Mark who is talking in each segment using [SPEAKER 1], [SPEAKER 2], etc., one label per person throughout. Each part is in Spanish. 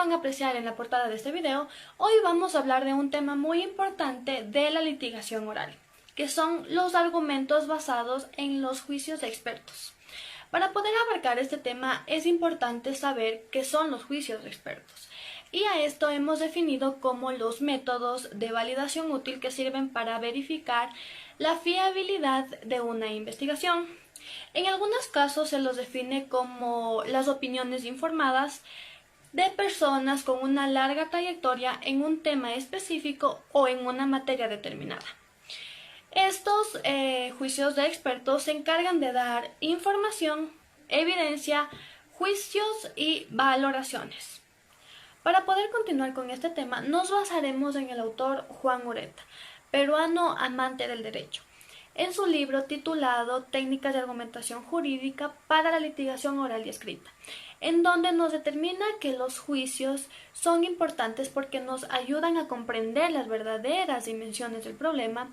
[SPEAKER 1] pueden apreciar en la portada de este video, hoy vamos a hablar de un tema muy importante de la litigación oral, que son los argumentos basados en los juicios de expertos. Para poder abarcar este tema es importante saber qué son los juicios de expertos. Y a esto hemos definido como los métodos de validación útil que sirven para verificar la fiabilidad de una investigación. En algunos casos se los define como las opiniones informadas de personas con una larga trayectoria en un tema específico o en una materia determinada. Estos juicios de expertos se encargan de dar información, evidencia, juicios y valoraciones. Para poder continuar con este tema, nos basaremos en el autor Juan Ureta, peruano amante del derecho, en su libro titulado Técnicas de argumentación jurídica para la litigación oral y escrita, en donde nos determina que los juicios son importantes porque nos ayudan a comprender las verdaderas dimensiones del problema.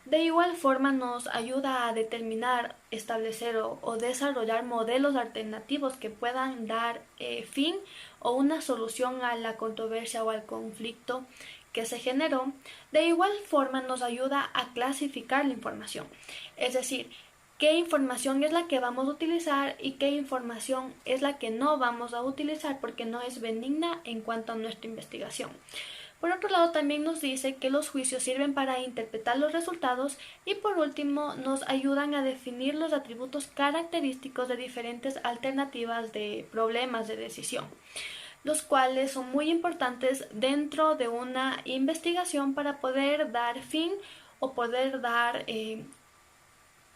[SPEAKER 1] De igual forma nos ayuda a determinar, establecer o desarrollar modelos alternativos que puedan dar fin o una solución a la controversia o al conflicto que se generó. De igual forma nos ayuda a clasificar la información, es decir, qué información es la que vamos a utilizar y qué información es la que no vamos a utilizar porque no es benigna en cuanto a nuestra investigación. Por otro lado, también nos dice que los juicios sirven para interpretar los resultados y por último nos ayudan a definir los atributos característicos de diferentes alternativas de problemas de decisión, los cuales son muy importantes dentro de una investigación para poder dar fin o poder dar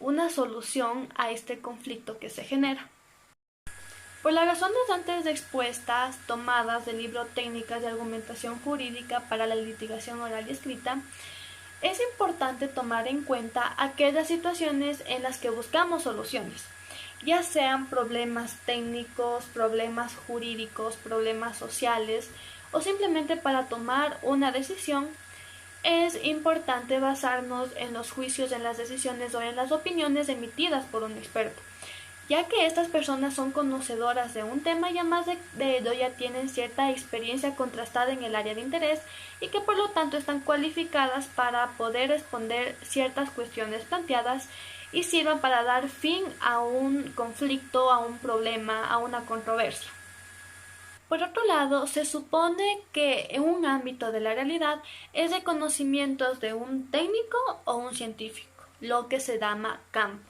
[SPEAKER 1] una solución a este conflicto que se genera. Por las razones antes expuestas, tomadas del libro Técnicas de argumentación jurídica para la litigación oral y escrita, es importante tomar en cuenta aquellas situaciones en las que buscamos soluciones, ya sean problemas técnicos, problemas jurídicos, problemas sociales o simplemente para tomar una decisión. Es importante basarnos en los juicios, en las decisiones o en las opiniones emitidas por un experto, ya que estas personas son conocedoras de un tema y además de ello ya tienen cierta experiencia contrastada en el área de interés y que por lo tanto están cualificadas para poder responder ciertas cuestiones planteadas y sirvan para dar fin a un conflicto, a un problema, a una controversia. Por otro lado, se supone que en un ámbito de la realidad es de conocimientos de un técnico o un científico, lo que se llama campo,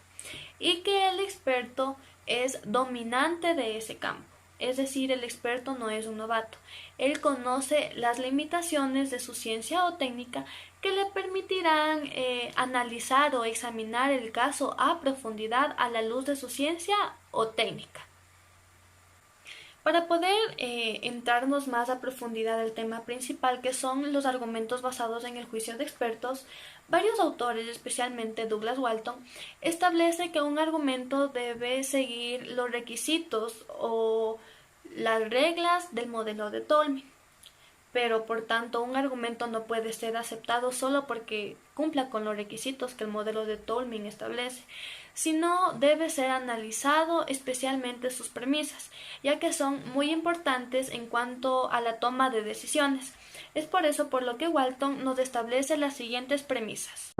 [SPEAKER 1] y que el experto es dominante de ese campo, es decir, el experto no es un novato, él conoce las limitaciones de su ciencia o técnica que le permitirán analizar o examinar el caso a profundidad a la luz de su ciencia o técnica. Para poder entrarnos más a profundidad del tema principal, que son los argumentos basados en el juicio de expertos, varios autores, especialmente Douglas Walton, establece que un argumento debe seguir los requisitos o las reglas del modelo de Tolman. Pero por tanto un argumento no puede ser aceptado solo porque cumpla con los requisitos que el modelo de Tolman establece, sino debe ser analizado especialmente sus premisas, ya que son muy importantes en cuanto a la toma de decisiones. Es por eso por lo que Walton nos establece las siguientes premisas.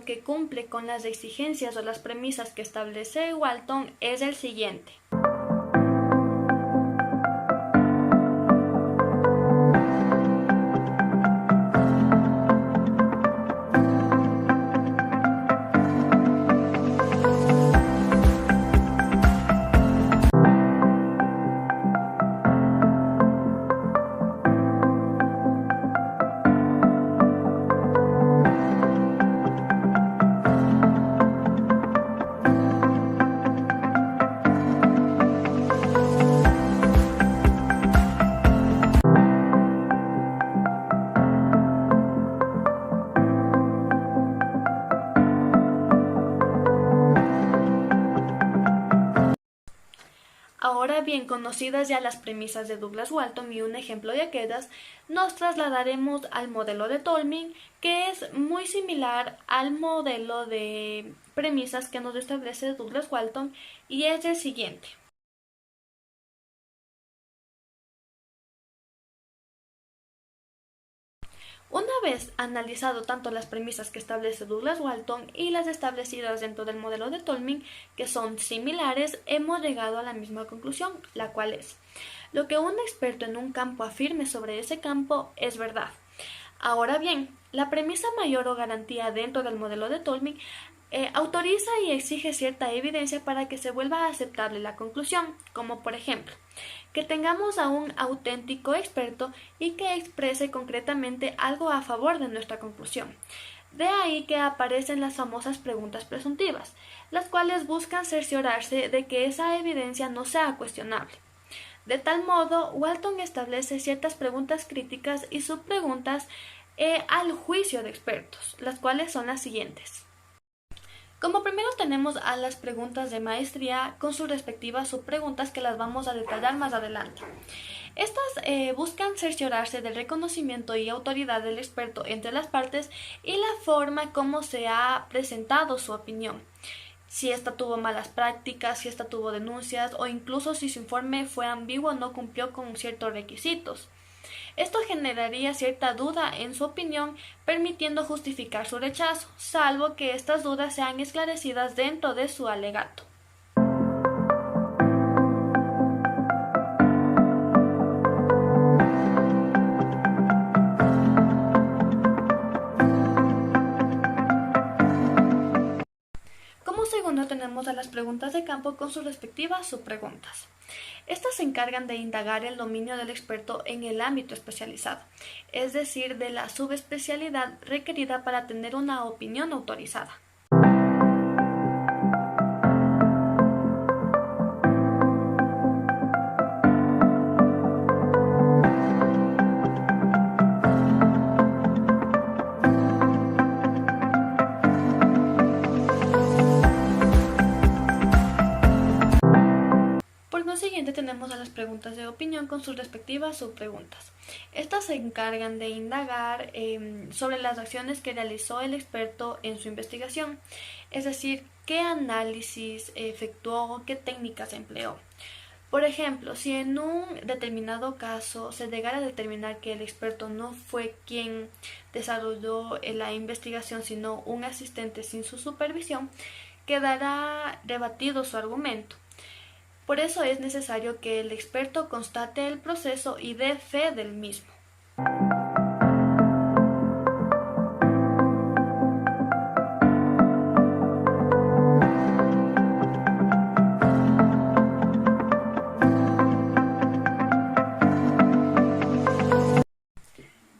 [SPEAKER 1] Que cumple con las exigencias o las premisas que establece Walton es el siguiente. bien, conocidas ya las premisas de Douglas-Walton y un ejemplo de aquellas, nos trasladaremos al modelo de Tolman, que es muy similar al modelo de premisas que nos establece Douglas-Walton y es el siguiente. Una vez analizado tanto las premisas que establece Douglas-Walton y las establecidas dentro del modelo de Tolman, que son similares, hemos llegado a la misma conclusión, la cual es: lo que un experto en un campo afirme sobre ese campo es verdad. Ahora bien, la premisa mayor o garantía dentro del modelo de Tolman autoriza y exige cierta evidencia para que se vuelva aceptable la conclusión, como por ejemplo, que tengamos a un auténtico experto y que exprese concretamente algo a favor de nuestra conclusión. De ahí que aparecen las famosas preguntas presuntivas, las cuales buscan cerciorarse de que esa evidencia no sea cuestionable. De tal modo, Walton establece ciertas preguntas críticas y subpreguntas al juicio de expertos, las cuales son las siguientes. Como primero tenemos a las preguntas de maestría con sus respectivas subpreguntas que las vamos a detallar más adelante. Estas buscan cerciorarse del reconocimiento y autoridad del experto entre las partes y la forma como se ha presentado su opinión. Si ésta tuvo malas prácticas, si ésta tuvo denuncias o incluso si su informe fue ambiguo o no cumplió con ciertos requisitos. Esto generaría cierta duda en su opinión, permitiendo justificar su rechazo, salvo que estas dudas sean esclarecidas dentro de su alegato. Como segundo tenemos a las preguntas de campo con sus respectivas subpreguntas. Estas se encargan de indagar el dominio del experto en el ámbito especializado, es decir, de la subespecialidad requerida para tener una opinión autorizada. Por consiguiente, tenemos a las preguntas de opinión con sus respectivas subpreguntas. Estas se encargan de indagar sobre las acciones que realizó el experto en su investigación, es decir, qué análisis efectuó, qué técnicas empleó. Por ejemplo, si en un determinado caso se llegara a determinar que el experto no fue quien desarrolló la investigación, sino un asistente sin su supervisión, quedará rebatido su argumento. Por eso es necesario que el experto constate el proceso y dé fe del mismo.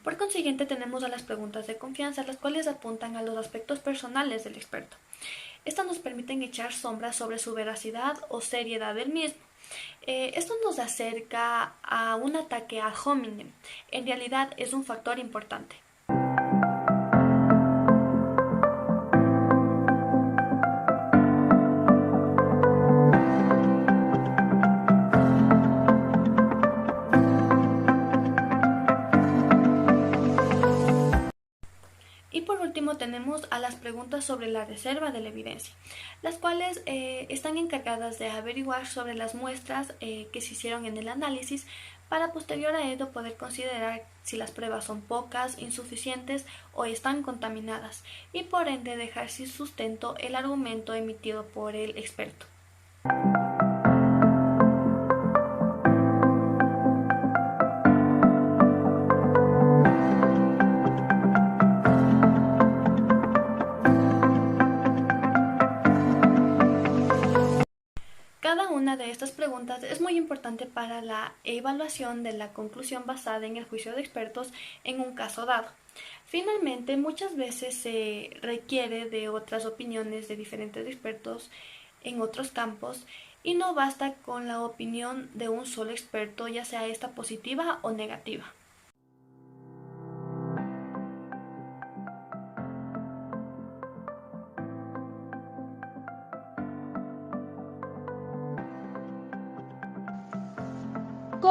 [SPEAKER 1] Por consiguiente, tenemos a las preguntas de confianza, las cuales apuntan a los aspectos personales del experto. Estas nos permiten echar sombra sobre su veracidad o seriedad del mismo. Esto nos acerca a un ataque ad hominem. En realidad es un factor importante. Y por último tenemos a las preguntas sobre la reserva de la evidencia, las cuales están encargadas de averiguar sobre las muestras que se hicieron en el análisis para posterior a ello poder considerar si las pruebas son pocas, insuficientes o están contaminadas y por ende dejar sin sustento el argumento emitido por el experto. Cada una de estas preguntas es muy importante para la evaluación de la conclusión basada en el juicio de expertos en un caso dado. Finalmente, muchas veces se requiere de otras opiniones de diferentes expertos en otros campos y no basta con la opinión de un solo experto, ya sea esta positiva o negativa.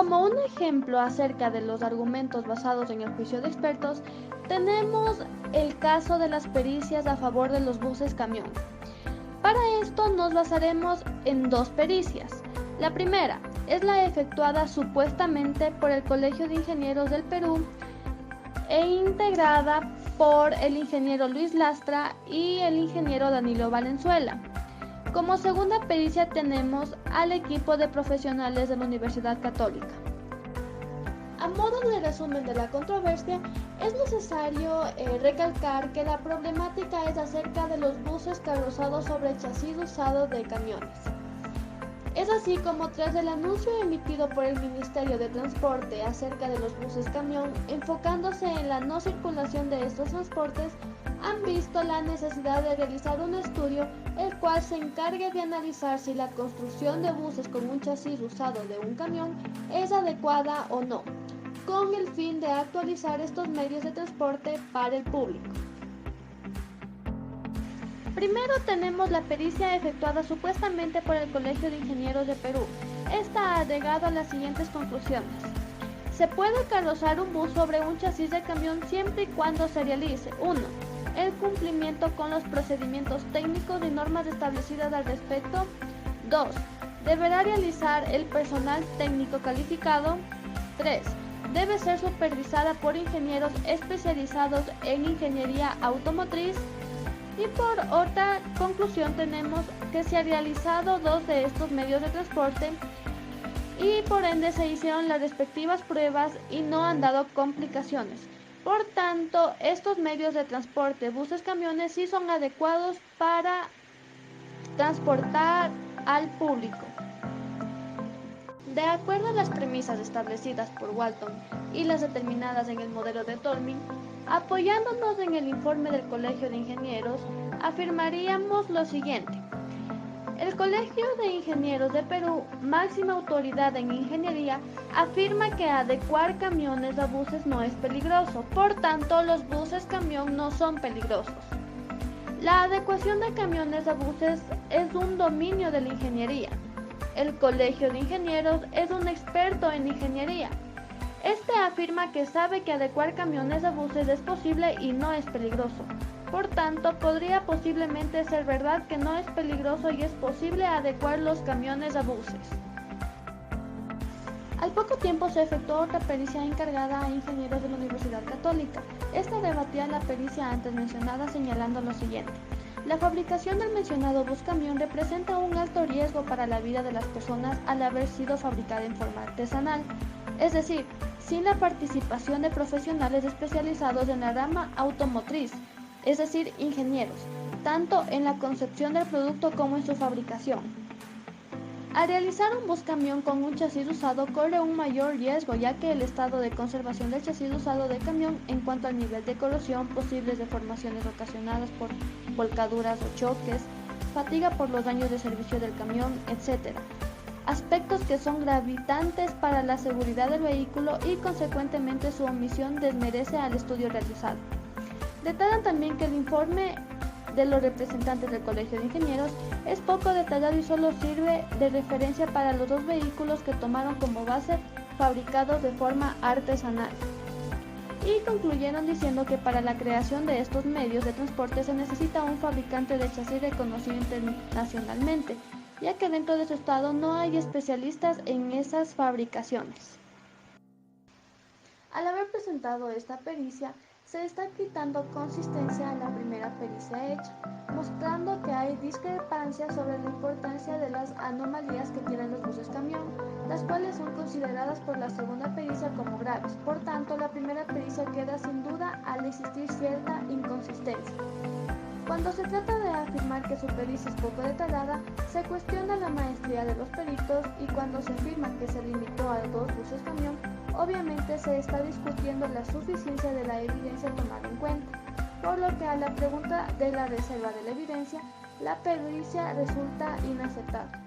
[SPEAKER 1] Como un ejemplo acerca de los argumentos basados en el juicio de expertos, tenemos el caso de las pericias a favor de los buses camión. Para esto nos basaremos en dos pericias. La primera es la efectuada supuestamente por el Colegio de Ingenieros del Perú e integrada por el ingeniero Luis Lastra y el ingeniero Danilo Valenzuela. Como segunda pericia tenemos al equipo de profesionales de la Universidad Católica. A modo de resumen de la controversia, es necesario recalcar que la problemática es acerca de los buses carrozados sobre chasis usado de camiones. Es así como tras el anuncio emitido por el Ministerio de Transporte acerca de los buses camión, enfocándose en la no circulación de estos transportes, han visto la necesidad de realizar un estudio el cual se encargue de analizar si la construcción de buses con un chasis usado de un camión es adecuada o no, con el fin de actualizar estos medios de transporte para el público. Primero tenemos la pericia efectuada supuestamente por el Colegio de Ingenieros de Perú. Esta ha llegado a las siguientes conclusiones. Se puede carrozar un bus sobre un chasis de camión siempre y cuando se realice 1. El cumplimiento con los procedimientos técnicos y normas establecidas al respecto. 2. Deberá realizar el personal técnico calificado. 3. Debe ser supervisada por ingenieros especializados en ingeniería automotriz. Y por otra conclusión tenemos que se han realizado 2 de estos medios de transporte y por ende se hicieron las respectivas pruebas y no han dado complicaciones. Por tanto, estos medios de transporte, buses, camiones, sí son adecuados para transportar al público. De acuerdo a las premisas establecidas por Walton y las determinadas en el modelo de Tolmin, apoyándonos en el informe del Colegio de Ingenieros, afirmaríamos lo siguiente. El Colegio de Ingenieros de Perú, máxima autoridad en ingeniería, afirma que adecuar camiones a buses no es peligroso, por tanto los buses camión no son peligrosos. La adecuación de camiones a buses es un dominio de la ingeniería. El Colegio de Ingenieros es un experto en ingeniería. Este afirma que sabe que adecuar camiones a buses es posible y no es peligroso. Por tanto, podría posiblemente ser verdad que no es peligroso y es posible adecuar los camiones a buses. Al poco tiempo se efectuó otra pericia encargada a ingenieros de la Universidad Católica. Esta debatía la pericia antes mencionada señalando lo siguiente. La fabricación del mencionado bus camión representa un alto riesgo para la vida de las personas al haber sido fabricada en forma artesanal, es decir, sin la participación de profesionales especializados en la rama automotriz, es decir, ingenieros, tanto en la concepción del producto como en su fabricación. Al realizar un bus camión con un chasis usado corre un mayor riesgo, ya que el estado de conservación del chasis usado de camión en cuanto al nivel de corrosión, posibles deformaciones ocasionadas por volcaduras o choques, fatiga por los daños de servicio del camión, etc. Aspectos que son gravitantes para la seguridad del vehículo y consecuentemente su omisión desmerece al estudio realizado. Detallan también que el informe de los representantes del Colegio de Ingenieros es poco detallado y solo sirve de referencia para los 2 vehículos que tomaron como base fabricados de forma artesanal. Y concluyeron diciendo que para la creación de estos medios de transporte se necesita un fabricante de chasis reconocido internacionalmente, ya que dentro de su estado no hay especialistas en esas fabricaciones. Al haber presentado esta pericia, se está quitando consistencia a la primera pericia hecha, mostrando que hay discrepancias sobre la importancia de las anomalías que tienen los buses camión, las cuales son consideradas por la segunda pericia como graves. Por tanto, la primera pericia queda sin duda al existir cierta inconsistencia. Cuando se trata de afirmar que su pericia es poco detallada, se cuestiona la maestría de los peritos y cuando se afirma que se limitó a 2 buses camión, obviamente se está discutiendo la suficiencia de la evidencia tomada en cuenta, por lo que a la pregunta de la reserva de la evidencia, la pericia resulta inaceptable.